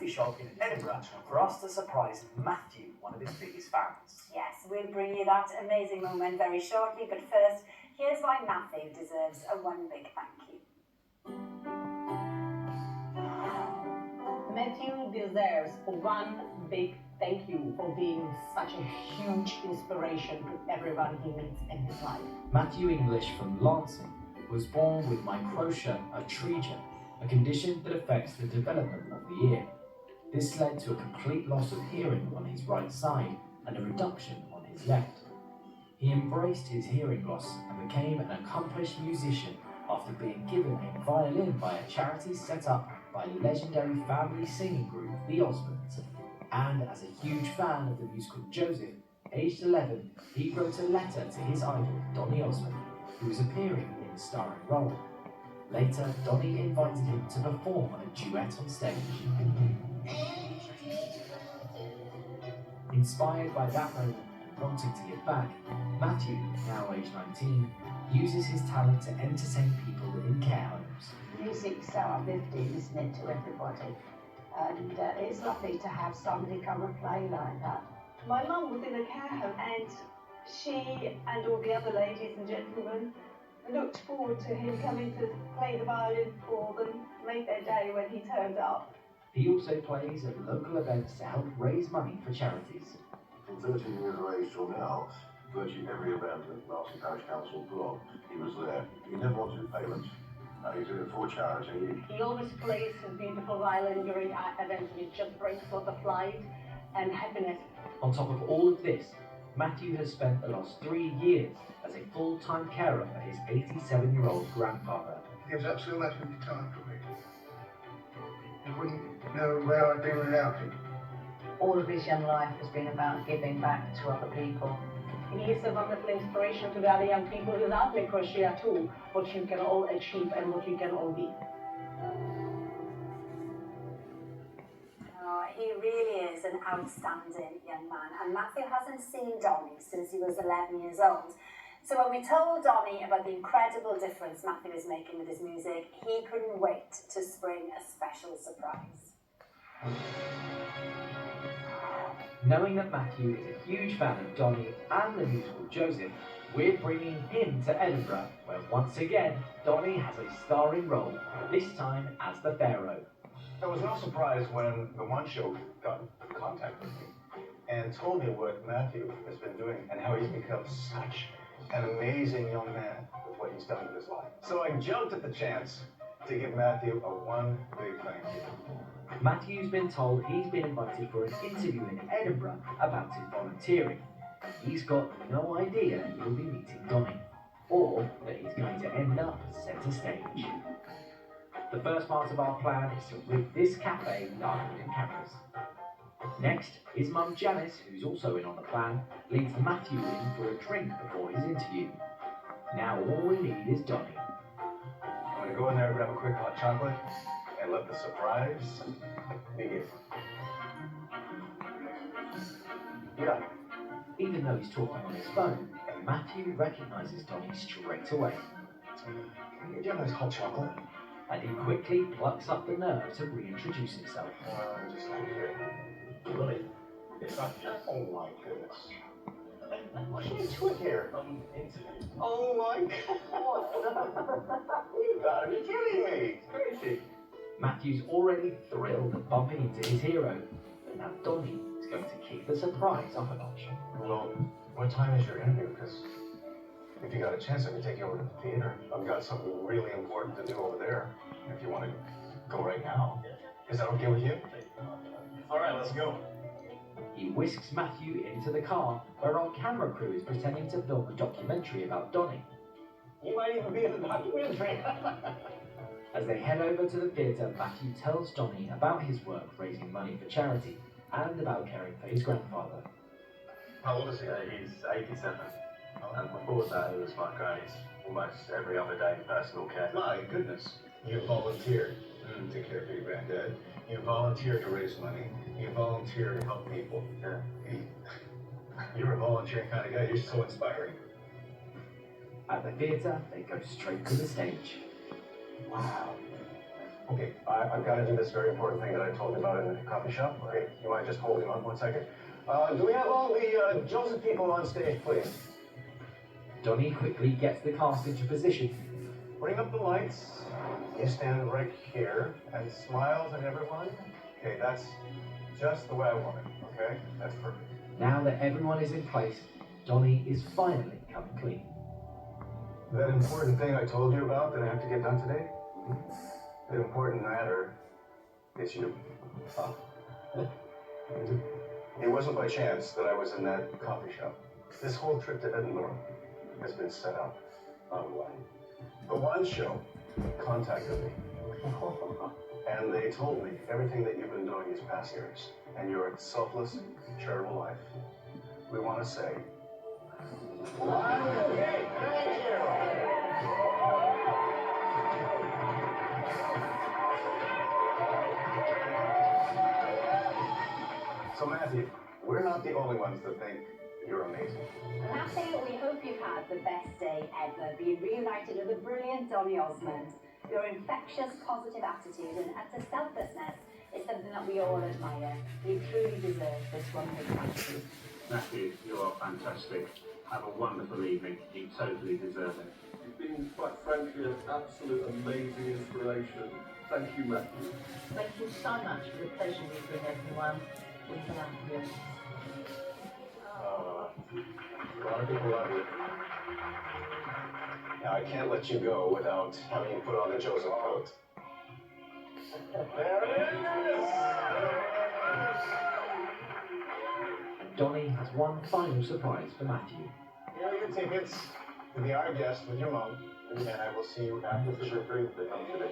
coffee shop in Edinburgh for us to surprise Matthew, one of his biggest fans. Yes, we'll bring you that amazing moment very shortly, but first, here's why Matthew deserves a one big thank you. Matthew deserves one big thank you for being such a huge inspiration to everyone he meets in his life. Matthew English from Lancing was born with microtia atresia, a condition that affects the development of the ear. This led to a complete loss of hearing on his right side and a reduction on his left. He embraced his hearing loss and became an accomplished musician after being given a violin by a charity set up by legendary family singing group the Osmonds. And as a huge fan of the musical Joseph, aged 11, he wrote a letter to his idol Donny Osmond, who was appearing in the starring role. Later, Donny invited him to perform a duet on stage. Inspired by that moment and wanting to give back, Matthew, now aged 19, uses his talent to entertain people in care homes. Music's so uplifting, isn't it, to everybody? And it's lovely to have somebody come and play like that. My mum was in a care home, and she and all the other ladies and gentlemen looked forward to him coming to play the violin for them, make their day when he turned up. He also plays at local events to help raise money for charities. From 13 years of age till now, virtually every event that Lancing Parish Council put on, he was there. He never wanted payment. He's doing it for charity. He always plays his beautiful violin during our events, which just brings forth the light and happiness. On top of all of this, Matthew has spent the last 3 years as a full-time carer for his 87-year-old grandfather. Gives up so much of his time for me. I wouldn't know where I'd be without him. All of his young life has been about giving back to other people. He is a wonderful inspiration to the other young people without microtia too, what you can all achieve and what you can all be. He really is an outstanding young man, and Matthew hasn't seen Donny since he was 11 years old. So when we told Donny about the incredible difference Matthew is making with his music, he couldn't wait to spring a special surprise. Knowing that Matthew is a huge fan of Donny and the musical Joseph, we're bringing him to Edinburgh, where once again, Donny has a starring role, this time as the Pharaoh. It was no surprise when the One Show got in contact with me and told me what Matthew has been doing and how he's become such an amazing young man with what he's done with his life. So I jumped at the chance to give Matthew a one big thank you. Matthew's been told he's been invited for an interview in Edinburgh about his volunteering. He's got no idea he'll be meeting Donny, or that he's going to end up centre stage. The first part of our plan is to rig this cafe live with cameras. Next, his mum Janice, who's also in on the plan, leads Matthew in for a drink before his interview. Now all we need is Donny. I'm going to go in there and grab a quick hot chocolate and let the surprise begin. Yeah. Even though he's talking on his phone, Matthew recognises Donny straight away. Can you get a nice hot chocolate? And he quickly plucks up the nerve to reintroduce himself. Just like here. Really? It's not just... Oh my goodness. What are you doing here? Oh my God. You gotta be kidding me. It's crazy. Matthew's already thrilled at bumping into his hero. But now Donny is going to kick the surprise up a notch. Well, what time is your interview? Because if you got a chance, I can take you over to the theater. I've got something really important to do over there. If you want to go right now. Is that okay with you? All right, let's go. He whisks Matthew into the car, where our camera crew is pretending to film a documentary about Donny. You might even be in the documentary. As they head over to the theatre, Matthew tells Donny about his work raising money for charity and about caring for his grandfather. How old is he? He's 87. And before that, he was my granny's almost every other day personal care. My goodness. You volunteered to care for your granddad. You volunteered to raise money. You volunteer to help people. Yeah. You're a volunteering kind of guy. You're so inspiring. At the theatre, they go straight to the stage. Wow. Okay, I've got to do this very important thing that I told you about in the coffee shop. Okay, you mind just holding on 1 second? Do we have all the Joseph people on stage, please? Donny quickly gets the cast into position. Bring up the lights. You stand right here and smiles at everyone. Okay, that's just the way I want it. Okay, that's perfect. Now that everyone is in place, Donny is finally come clean. That important thing I told you about that I have to get done today? The important matter is you. It wasn't by chance that I was in that coffee shop. This whole trip to Edinburgh has been set up online. The One Show contacted me. And they told me everything that you've been doing these past years and your selfless, charitable life. We want to say, okay, thank you. So Matthew, we're not the only ones that think you're amazing. Matthew, we hope you've had the best day ever, being reunited with the brilliant Donny Osmond. Your infectious, positive attitude and utter selflessness is something that we all admire. You truly deserve this one big thank you. Matthew, you are fantastic. Have a wonderful evening. You totally deserve it. You've been, quite frankly, an absolute amazing inspiration. Thank you, Matthew. Thank you so much for the pleasure you bring everyone. We can have you. A lot of people love you. Now, I can't let you go without having you put on the Joseph coat. There it is! Donny has one final surprise for Matthew. Here are your tickets to be our guest with your mom, and I will see you after the Suprises that come today.